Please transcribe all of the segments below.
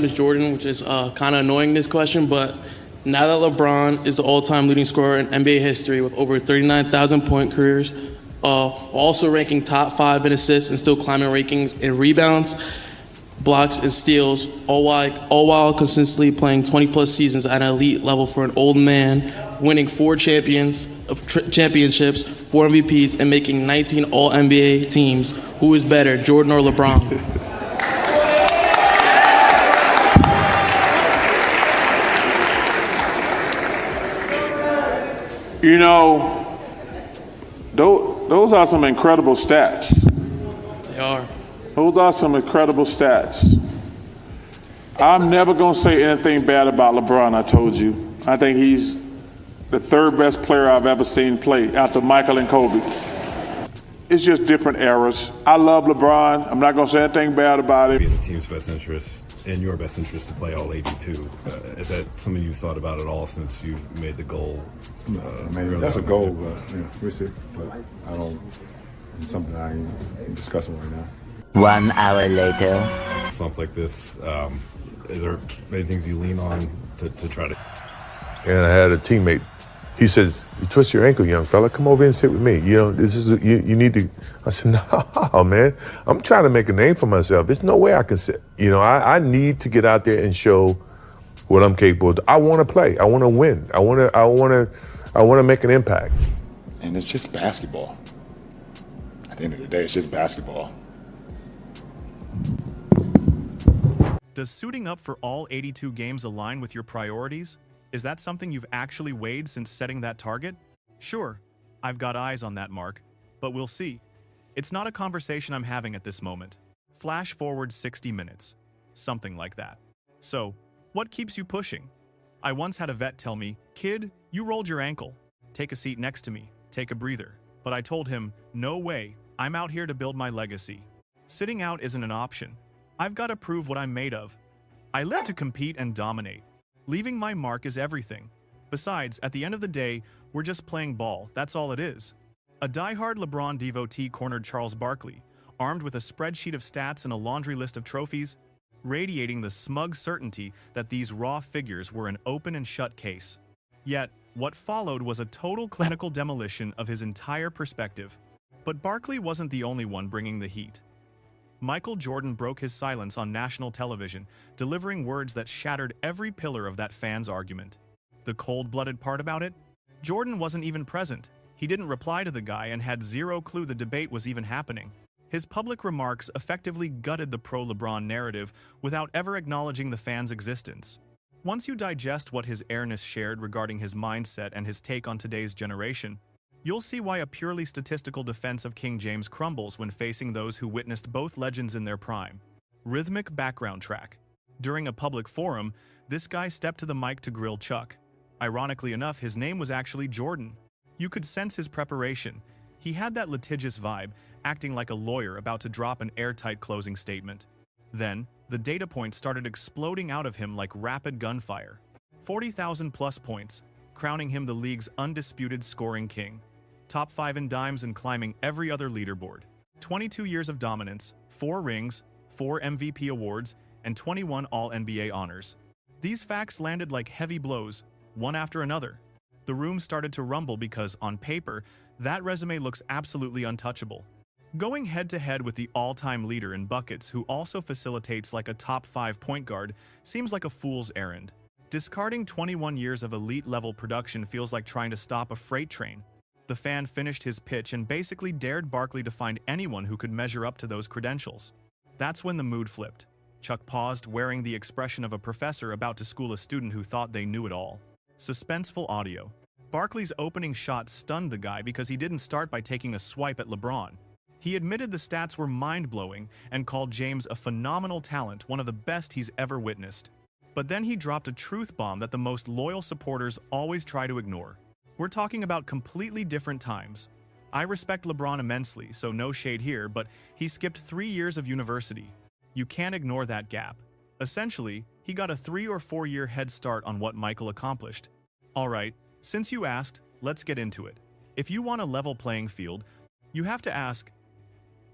is Jordan, which is kind of annoying this question, but now that LeBron is the all-time leading scorer in NBA history with over 39,000 point careers, also ranking top 5 in assists and still climbing rankings in rebounds, blocks, and steals, all while consistently playing 20-plus seasons at an elite level for an old man, winning 4 championships, 4 MVPs, and making 19 All-NBA teams. Who is better, Jordan or LeBron? You know, those are some incredible stats. They are. Those are some incredible stats. I'm never going to say anything bad about LeBron, I told you. I think he's the 3rd best player I've ever seen play after Michael and Kobe. It's just different eras. I love LeBron. I'm not going to say anything bad about it. Be in the team's best interest, in your best interest to play all 82. Is that something you've thought about at all since you made the goal? I mean, that's a goal, but we'll see. But I don't. It's something I ain't discussing right now. 1 hour later. Something like this. Is there many things you lean on to try to? And I had a teammate. He says, "You twist your ankle, young fella. Come over and sit with me. You know, this is you need to." I said, "No, man. I'm trying to make a name for myself. There's no way I can sit. You know, I need to get out there and show what I'm capable of. I want to play. I want to win. I want to make an impact." And it's just basketball. At the end of the day, it's just basketball. Does suiting up for all 82 games align with your priorities? Is that something you've actually weighed since setting that target? Sure, I've got eyes on that mark, but we'll see. It's not a conversation I'm having at this moment. Flash forward 60 minutes. Something like that. So, what keeps you pushing? I once had a vet tell me, "Kid, you rolled your ankle. Take a seat next to me. Take a breather." But I told him, "No way. I'm out here to build my legacy. Sitting out isn't an option. I've got to prove what I'm made of. I live to compete and dominate. Leaving my mark is everything. Besides, at the end of the day, we're just playing ball, that's all it is." A diehard LeBron devotee cornered Charles Barkley, armed with a spreadsheet of stats and a laundry list of trophies, radiating the smug certainty that these raw figures were an open and shut case. Yet, what followed was a total clinical demolition of his entire perspective. But Barkley wasn't the only one bringing the heat. Michael Jordan broke his silence on national television, delivering words that shattered every pillar of that fan's argument. The cold-blooded part about it? Jordan wasn't even present. He didn't reply to the guy and had zero clue the debate was even happening. His public remarks effectively gutted the pro-LeBron narrative without ever acknowledging the fan's existence. Once you digest what his airness shared regarding his mindset and his take on today's generation, you'll see why a purely statistical defense of King James crumbles when facing those who witnessed both legends in their prime. Rhythmic background track. During a public forum, this guy stepped to the mic to grill Chuck. Ironically enough, his name was actually Jordan. You could sense his preparation. He had that litigious vibe, acting like a lawyer about to drop an airtight closing statement. Then, the data points started exploding out of him like rapid gunfire. 40,000 plus points, crowning him the league's undisputed scoring king. Top 5 in dimes and climbing every other leaderboard. 22 years of dominance, 4 rings, 4 MVP awards, and 21 All-NBA honors. These facts landed like heavy blows, one after another. The room started to rumble because, on paper, that resume looks absolutely untouchable. Going head-to-head with the all-time leader in buckets who also facilitates like a top 5 point guard seems like a fool's errand. Discarding 21 years of elite-level production feels like trying to stop a freight train. The fan finished his pitch and basically dared Barkley to find anyone who could measure up to those credentials. That's when the mood flipped. Chuck paused, wearing the expression of a professor about to school a student who thought they knew it all. Suspenseful audio. Barkley's opening shot stunned the guy because he didn't start by taking a swipe at LeBron. He admitted the stats were mind-blowing and called James a phenomenal talent, one of the best he's ever witnessed. But then he dropped a truth bomb that the most loyal supporters always try to ignore. We're talking about completely different times. I respect LeBron immensely, so no shade here, but he skipped 3 years of university. You can't ignore that gap. Essentially, he got a 3 or 4 year head start on what Michael accomplished. Alright, since you asked, let's get into it. If you want a level playing field, you have to ask,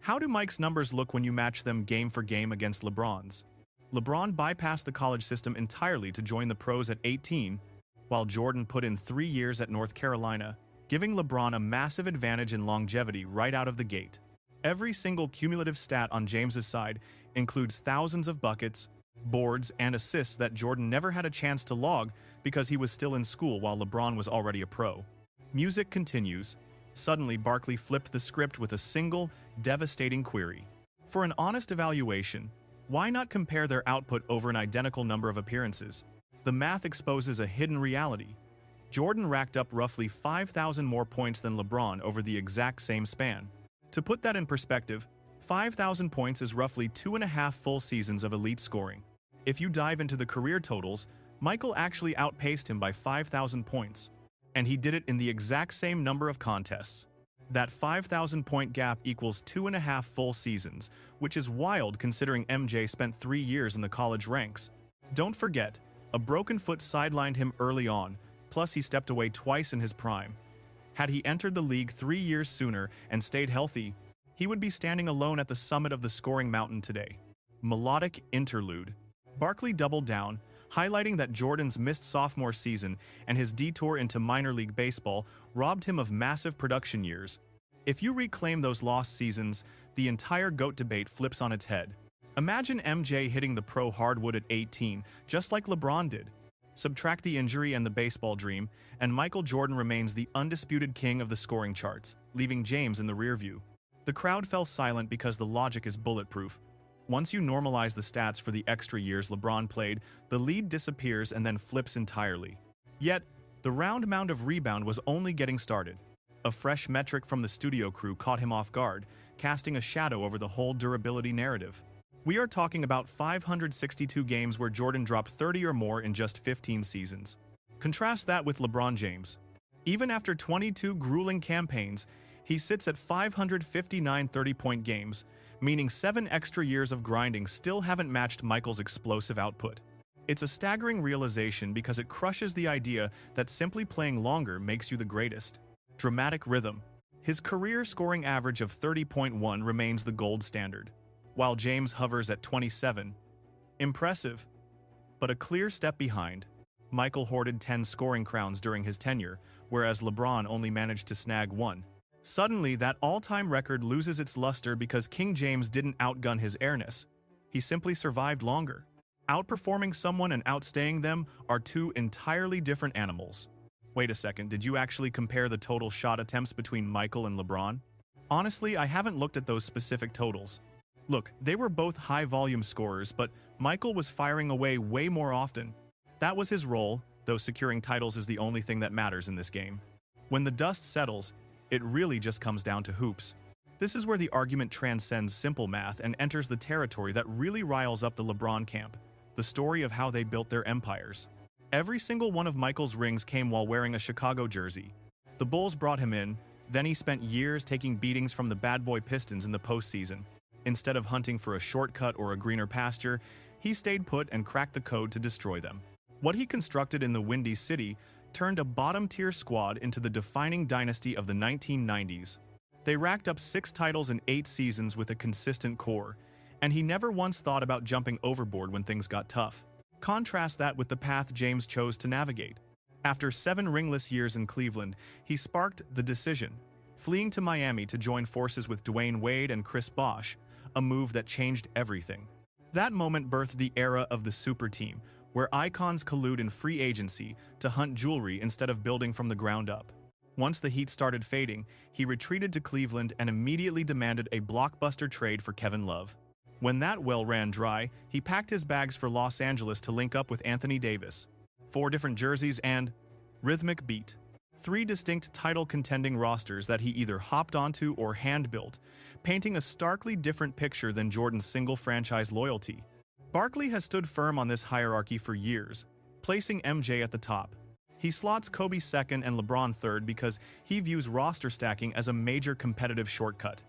how do Mike's numbers look when you match them game for game against LeBron's? LeBron bypassed the college system entirely to join the pros at 18, while Jordan put in 3 years at North Carolina, giving LeBron a massive advantage in longevity right out of the gate. Every single cumulative stat on James's side includes thousands of buckets, boards, and assists that Jordan never had a chance to log because he was still in school while LeBron was already a pro. Music continues. Suddenly, Barkley flipped the script with a single, devastating query. For an honest evaluation, why not compare their output over an identical number of appearances? The math exposes a hidden reality. Jordan racked up roughly 5,000 more points than LeBron over the exact same span. To put that in perspective, 5,000 points is roughly 2.5 full seasons of elite scoring. If you dive into the career totals, Michael actually outpaced him by 5,000 points. And he did it in the exact same number of contests. That 5,000-point gap equals 2.5 full seasons, which is wild considering MJ spent 3 years in the college ranks. Don't forget, a broken foot sidelined him early on, plus he stepped away twice in his prime. Had he entered the league 3 years sooner and stayed healthy, he would be standing alone at the summit of the scoring mountain today. Melodic interlude. Barkley doubled down, highlighting that Jordan's missed sophomore season and his detour into minor league baseball robbed him of massive production years. If you reclaim those lost seasons, the entire GOAT debate flips on its head. Imagine MJ hitting the pro hardwood at 18, just like LeBron did. Subtract the injury and the baseball dream, and Michael Jordan remains the undisputed king of the scoring charts, leaving James in the rearview. The crowd fell silent because the logic is bulletproof. Once you normalize the stats for the extra years LeBron played, the lead disappears and then flips entirely. Yet, the round mound of rebound was only getting started. A fresh metric from the studio crew caught him off guard, casting a shadow over the whole durability narrative. We are talking about 562 games where Jordan dropped 30 or more in just 15 seasons. Contrast that with LeBron James. Even after 22 grueling campaigns, he sits at 559 30-point games, meaning 7 extra years of grinding still haven't matched Michael's explosive output. It's a staggering realization because it crushes the idea that simply playing longer makes you the greatest. Dramatic rhythm. His career scoring average of 30.1 remains the gold standard, while James hovers at 27. Impressive, but a clear step behind. Michael hoarded 10 scoring crowns during his tenure, whereas LeBron only managed to snag 1. Suddenly, that all-time record loses its luster because King James didn't outgun his airness. He simply survived longer. Outperforming someone and outstaying them are two entirely different animals. Wait a second, did you actually compare the total shot attempts between Michael and LeBron? Honestly, I haven't looked at those specific totals. Look, they were both high-volume scorers, but Michael was firing away way more often. That was his role, though securing titles is the only thing that matters in this game. When the dust settles, it really just comes down to hoops. This is where the argument transcends simple math and enters the territory that really riles up the LeBron camp, the story of how they built their empires. Every single one of Michael's rings came while wearing a Chicago jersey. The Bulls brought him in, then he spent years taking beatings from the bad boy Pistons in the postseason. Instead of hunting for a shortcut or a greener pasture, he stayed put and cracked the code to destroy them. What he constructed in the Windy City turned a bottom-tier squad into the defining dynasty of the 1990s. They racked up 6 titles in 8 seasons with a consistent core, and he never once thought about jumping overboard when things got tough. Contrast that with the path James chose to navigate. After 7 ringless years in Cleveland, he sparked the decision, fleeing to Miami to join forces with Dwayne Wade and Chris Bosh, a move that changed everything. That moment birthed the era of the super team, where icons collude in free agency to hunt jewelry instead of building from the ground up. Once the heat started fading, he retreated to Cleveland and immediately demanded a blockbuster trade for Kevin Love. When that well ran dry, he packed his bags for Los Angeles to link up with Anthony Davis. 4 different jerseys and rhythmic beat. 3 distinct title-contending rosters that he either hopped onto or hand-built, painting a starkly different picture than Jordan's single franchise loyalty. Barkley has stood firm on this hierarchy for years, placing MJ at the top. He slots Kobe second and LeBron third because he views roster stacking as a major competitive shortcut.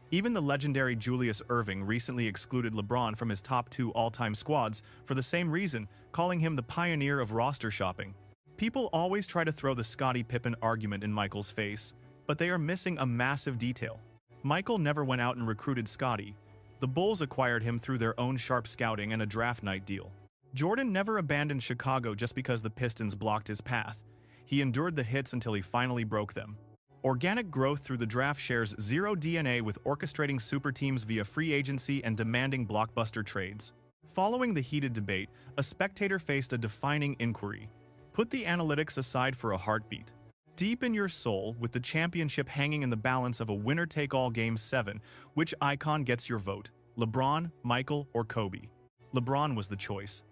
Even the legendary Julius Erving recently excluded LeBron from his top 2 all-time squads for the same reason, calling him the pioneer of roster shopping. People always try to throw the Scottie Pippen argument in Michael's face, but they are missing a massive detail. Michael never went out and recruited Scottie. The Bulls acquired him through their own sharp scouting and a draft night deal. Jordan never abandoned Chicago just because the Pistons blocked his path. He endured the hits until he finally broke them. Organic growth through the draft shares zero DNA with orchestrating super teams via free agency and demanding blockbuster trades. Following the heated debate, a spectator faced a defining inquiry. Put the analytics aside for a heartbeat. Deep in your soul, with the championship hanging in the balance of a winner-take-all Game 7, which icon gets your vote? LeBron, Michael, or Kobe? LeBron was the choice.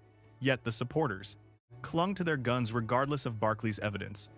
Yet the supporters clung to their guns regardless of Barkley's evidence.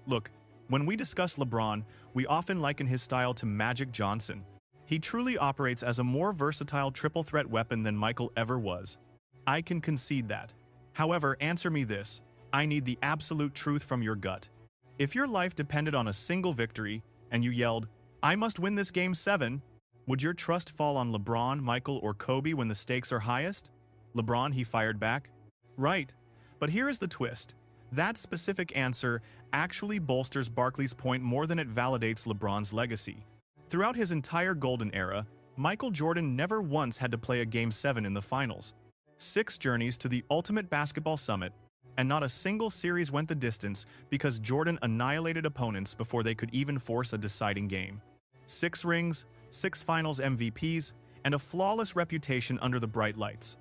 Look, when we discuss LeBron, we often liken his style to Magic Johnson. He truly operates as a more versatile triple-threat weapon than Michael ever was. I can concede that. However, answer me this. I need the absolute truth from your gut. If your life depended on a single victory, and you yelled, "I must win this Game 7," would your trust fall on LeBron, Michael, or Kobe when the stakes are highest? LeBron, he fired back. Right. But here is the twist. That specific answer actually bolsters Barkley's point more than it validates LeBron's legacy. Throughout his entire golden era, Michael Jordan never once had to play a Game 7 in the finals. 6 journeys to the ultimate basketball summit, and not a single series went the distance because Jordan annihilated opponents before they could even force a deciding game. 6 rings, 6 finals MVPs, and a flawless reputation under the bright lights.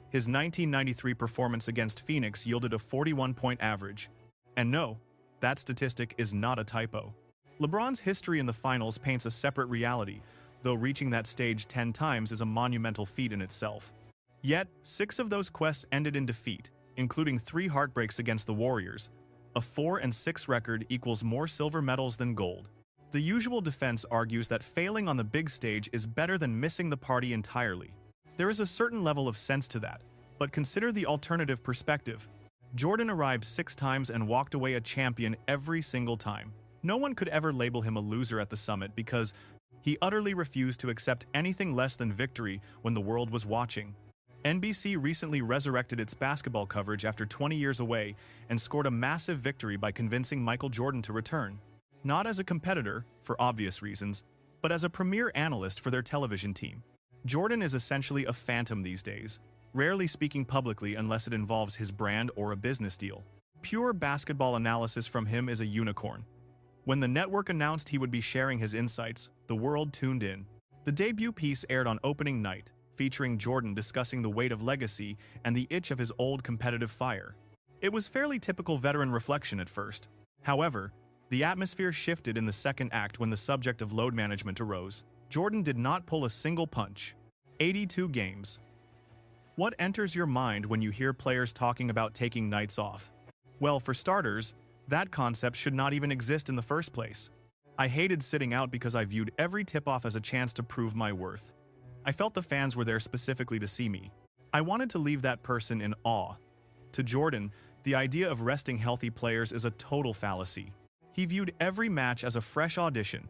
His 1993 performance against Phoenix yielded a 41-point average. And no, that statistic is not a typo. LeBron's history in the finals paints a separate reality, though reaching that stage 10 times is a monumental feat in itself. Yet, 6 of those quests ended in defeat, including 3 heartbreaks against the Warriors. A 4-6 record equals more silver medals than gold. The usual defense argues that failing on the big stage is better than missing the party entirely. There is a certain level of sense to that, but consider the alternative perspective. Jordan arrived 6 times and walked away a champion every single time. No one could ever label him a loser at the summit because he utterly refused to accept anything less than victory when the world was watching. NBC recently resurrected its basketball coverage after 20 years away and scored a massive victory by convincing Michael Jordan to return. Not as a competitor, for obvious reasons, but as a premier analyst for their television team. Jordan is essentially a phantom these days, rarely speaking publicly unless it involves his brand or a business deal. Pure basketball analysis from him is a unicorn. When the network announced he would be sharing his insights, the world tuned in. The debut piece aired on opening night, featuring Jordan discussing the weight of legacy and the itch of his old competitive fire. It was fairly typical veteran reflection at first. However, the atmosphere shifted in the second act when the subject of load management arose. Jordan did not pull a single punch. 82 games. What enters your mind when you hear players talking about taking nights off? Well, for starters, that concept should not even exist in the first place. I hated sitting out because I viewed every tip-off as a chance to prove my worth. I felt the fans were there specifically to see me. I wanted to leave that person in awe. To Jordan, the idea of resting healthy players is a total fallacy. He viewed every match as a fresh audition.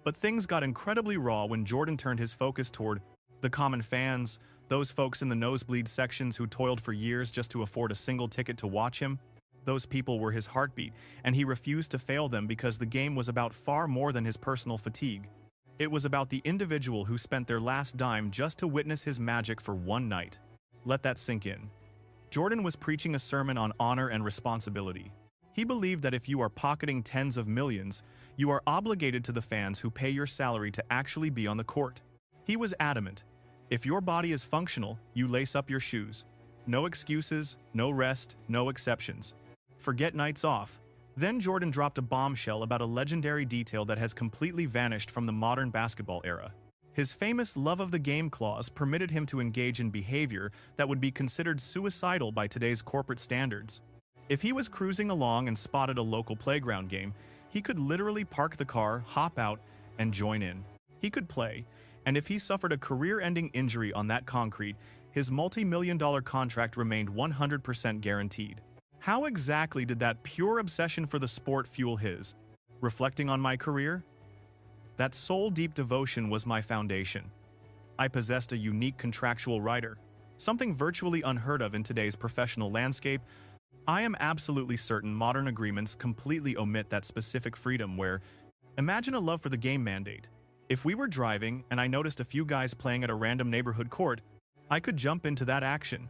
But things got incredibly raw when Jordan turned his focus toward the common fans, those folks in the nosebleed sections who toiled for years just to afford a single ticket to watch him. Those people were his heartbeat, and he refused to fail them because the game was about far more than his personal fatigue. It was about the individual who spent their last dime just to witness his magic for one night. Let that sink in. Jordan was preaching a sermon on honor and responsibility. He believed that if you are pocketing tens of millions, you are obligated to the fans who pay your salary to actually be on the court. He was adamant. If your body is functional, you lace up your shoes. No excuses, no rest, no exceptions. Forget nights off. Then Jordan dropped a bombshell about a legendary detail that has completely vanished from the modern basketball era. His famous love of the game clause permitted him to engage in behavior that would be considered suicidal by today's corporate standards. If he was cruising along and spotted a local playground game, he could literally park the car, hop out, and join in. He could play, and if he suffered a career-ending injury on that concrete, his multi-million-dollar contract remained 100% guaranteed. How exactly did that pure obsession for the sport fuel his? Reflecting on my career? That soul-deep devotion was my foundation. I possessed a unique contractual rider, something virtually unheard of in today's professional landscape. I am absolutely certain modern agreements completely omit that specific freedom where, imagine a love for the game mandate. If we were driving and I noticed a few guys playing at a random neighborhood court, I could jump into that action.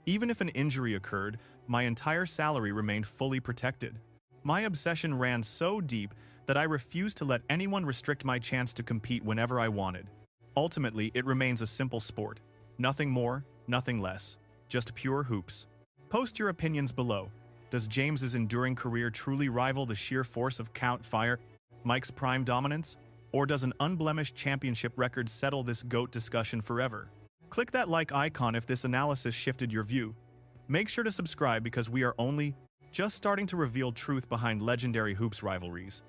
Even if an injury occurred, my entire salary remained fully protected. My obsession ran so deep that I refused to let anyone restrict my chance to compete whenever I wanted. Ultimately, it remains a simple sport. Nothing more, nothing less. Just pure hoops. Post your opinions below. Does James's enduring career truly rival the sheer force of Count Fire Mike's prime dominance? Or does an unblemished championship record settle this GOAT discussion forever? Click that like icon if this analysis shifted your view. Make sure to subscribe because we are only just starting to reveal truth behind legendary hoops rivalries.